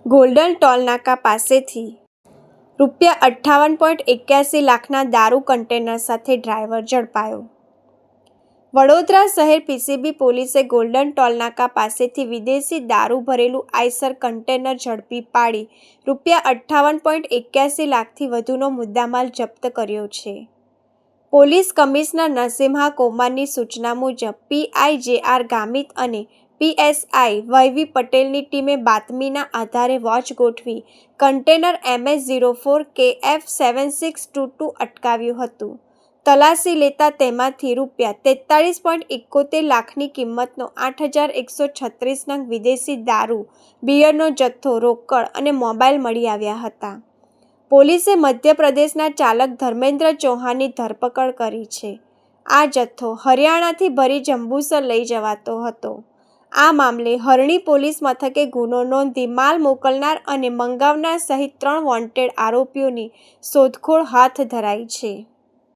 Golden ટોલનાકા પાસેથી ₹58.81 લાખના દારૂ કન્ટેનર સાથે ડ્રાઈવર ઝડપાયો. વડોદરા શહેર પીસીબી પોલીસે ગોલ્ડન ટોલનાકા પાસેથી વિદેશી દારૂ ભરેલું આઈસર કન્ટેનર ઝડપી પાડી ₹58.81 લાખથી વધુનો મુદ્દામાલ જપ્ત કર્યો છે. પોલીસ કમિશનર નરસિમ્હા કૌમારની સૂચના મુજબ પીઆઈ જે.આર. ગામિત અને પીએસઆઈ વૈવી પટેલની ટીમે બાતમીના આધારે વોચ ગોઠવી કન્ટેનર MS04KF7622 અટકાવ્યું હતું. તલાશી લેતા તેમાંથી ₹43.71 લાખની કિંમતનો 8136 નંગ વિદેશી દારૂ, બિયરનો જથ્થો, રોકડ અને મોબાઈલ મળી આવ્યા હતા. પોલીસે મધ્યપ્રદેશના ચાલક ધર્મેન્દ્ર ચૌહાણની ધરપકડ કરી છે. આ જથ્થો હરિયાણાથી ભરી જંબુસર લઈ જવાતો હતો. આ મામલે હરણી પોલીસ મથકે ગુનો નોંધી માલ મોકલનાર અને મંગાવનાર સહિત 3 વોન્ટેડ આરોપીઓની શોધખોળ હાથ ધરાઈ છે.